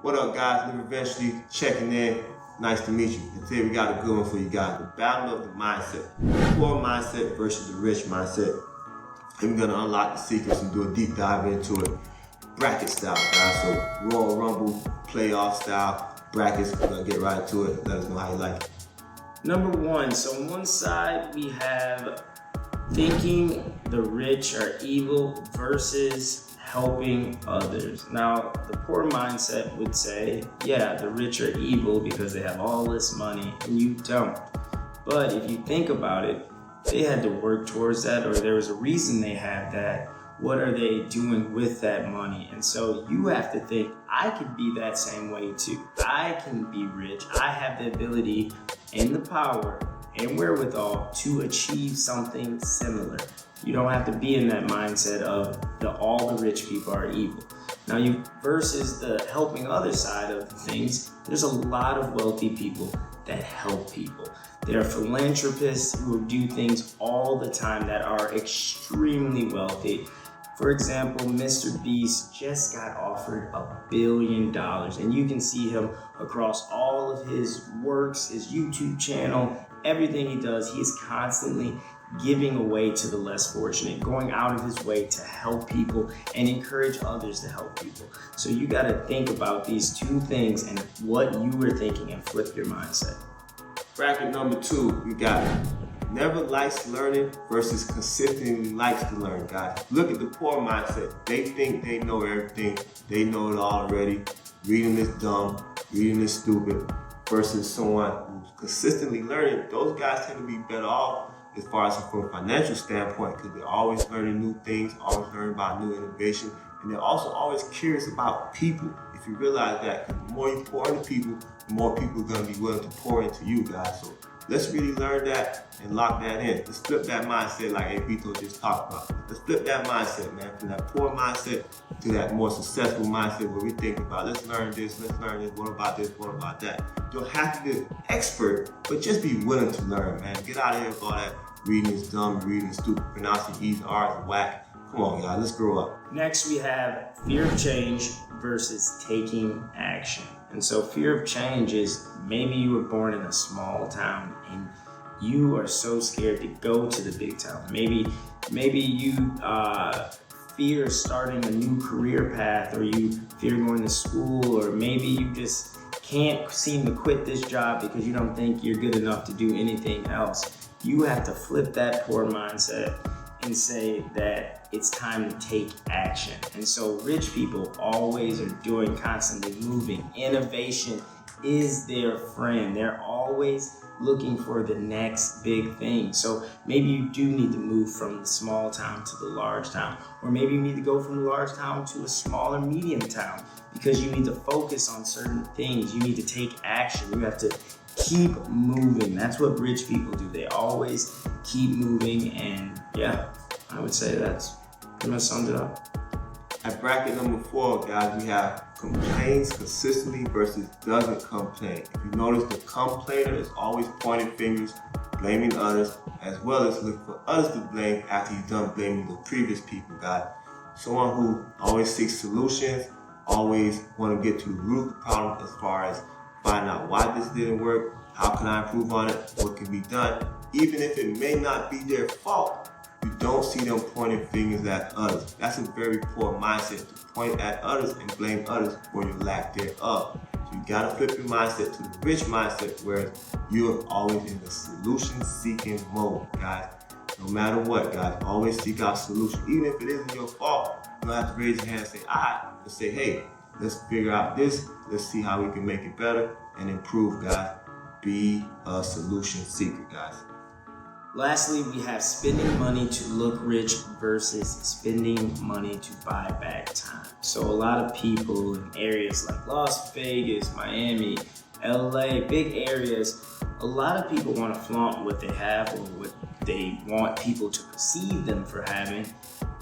What up, guys? Live Eventually checking in. Nice to meet you. And today we got a good one for you guys. The battle of the mindset. The poor mindset versus the rich mindset. And we're going to unlock the secrets and do a deep dive into it. Bracket style, guys. So Royal Rumble, playoff style, brackets. We're going to get right to it. Let us know how you like it. Number one, so on one side we have thinking the rich are evil versus helping others. Now, the poor mindset would say, yeah, the rich are evil because they have all this money and you don't. But if you think about it, they had to work towards that, or there was a reason they had that. What are they doing with that money? And so you have to think, I could be that same way too. I can be rich. I have the ability and the power and wherewithal to achieve something similar. You don't have to be in that mindset of all the rich people are evil. Now, you versus the helping other side of things, there's a lot of wealthy people that help people. There are philanthropists who do things all the time that are extremely wealthy. For example, Mr. Beast just got offered $1 billion, and you can see him across all of his works, his YouTube channel, everything he does. He is constantly giving away to the less fortunate, going out of his way to help people and encourage others to help people. So you got to think about these two things and what you were thinking and flip your mindset. Bracket number 2, we got never likes learning versus consistently likes to learn, guys. Look at the poor mindset. They think they know everything. They know it all already. Reading is dumb. Reading is stupid. Versus someone who's consistently learning. Those guys tend to be better off as far as from a financial standpoint, because they're always learning new things, always learning about new innovation, and they're also always curious about people. If you realize that, because the more you pour into people, the more people are going to be willing to pour into you, guys. So let's really learn that and lock that in. Let's flip that mindset like Vito just talked about. Let's flip that mindset, man, from that poor mindset to that more successful mindset where we think about, let's learn this, what about this, what about that. You don't have to be an expert, but just be willing to learn, man. Get out of here with all that reading is dumb, reading is stupid, pronouncing E's and R's and whack. Come on, guys, let's grow up. Next, we have fear of change versus taking action. And so fear of change is maybe you were born in a small town and you are so scared to go to the big town. Maybe you fear starting a new career path, or you fear going to school, or maybe you just can't seem to quit this job because you don't think you're good enough to do anything else. You have to flip that poor mindset and say that it's time to take action. And so rich people always are doing, constantly moving. Innovation is their friend. They're always looking for the next big thing. So maybe you do need to move from the small town to the large town, or maybe you need to go from the large town to a smaller medium town because you need to focus on certain things. You need to take action. You have to keep moving. That's what rich people do. They always keep moving, and yeah, I would say that's pretty much summed it up. At bracket number 4, guys, we have complains consistently versus doesn't complain. If you notice, the complainer is always pointing fingers, blaming others, as well as looking for others to blame after he's done blaming the previous people, guys. Someone who always seeks solutions, always want to get to the root of the problem as far as find out why this didn't work, how can I improve on it, what can be done. Even if it may not be their fault, you don't see them pointing fingers at others. That's a very poor mindset, to point at others and blame others for your lack thereof. So you gotta flip your mindset to the rich mindset where you're always in the solution-seeking mode, guys. No matter what, guys, always seek out solutions. Even if it isn't your fault, you don't have to raise your hand and say, and say, hey, let's figure out this. Let's see how we can make it better and improve, guys. Be a solution seeker, guys. Lastly, we have spending money to look rich versus spending money to buy back time. So a lot of people in areas like Las Vegas, Miami, LA, big areas, a lot of people want to flaunt what they have or what they want people to perceive them for having,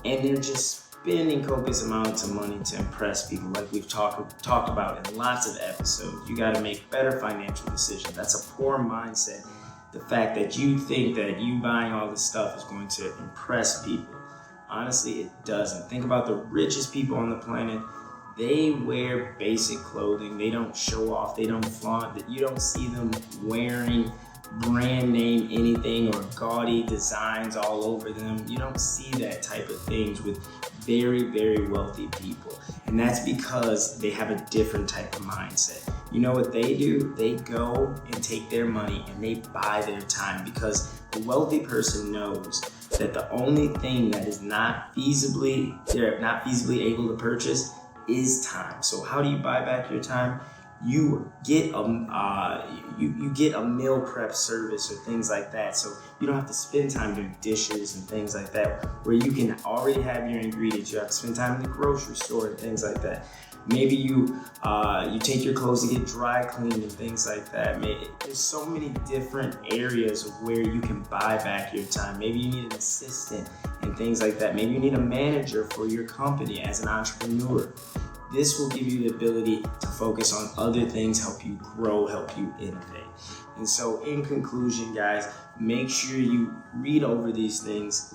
and they're just spending copious amounts of money to impress people, like we've talked about in lots of episodes. You got to make better financial decisions. That's a poor mindset. The fact that you think that you buying all this stuff is going to impress people. Honestly, it doesn't. Think about the richest people on the planet. they wear basic clothing. They don't show off, they don't flaunt. That you don't see them wearing brand name anything or gaudy designs all over them. You don't see that type of things with very, very wealthy people. And that's because they have a different type of mindset. You know what they do? They go and take their money and they buy their time, because the wealthy person knows that the only thing that is they're not feasibly able to purchase is time. So how do you buy back your time? You get you get a meal prep service or things like that, so you don't have to spend time doing dishes and things like that, where you can already have your ingredients. You have to spend time in the grocery store and things like that. Maybe you take your clothes to get dry cleaned and things like that. There's so many different areas of where you can buy back your time. Maybe you need an assistant and things like that. Maybe you need a manager for your company as an entrepreneur. This will give you the ability to focus on other things, help you grow, help you innovate. And so in conclusion, guys, make sure you read over these things.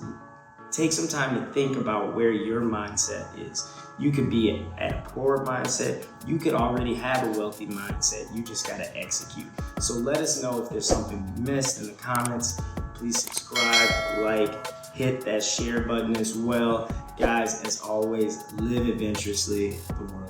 Take some time to think about where your mindset is. You could be at a poor mindset. You could already have a wealthy mindset. You just got to execute. So let us know if there's something we missed in the comments. Please subscribe, like, hit that share button as well. Guys, as always, live adventurously. The world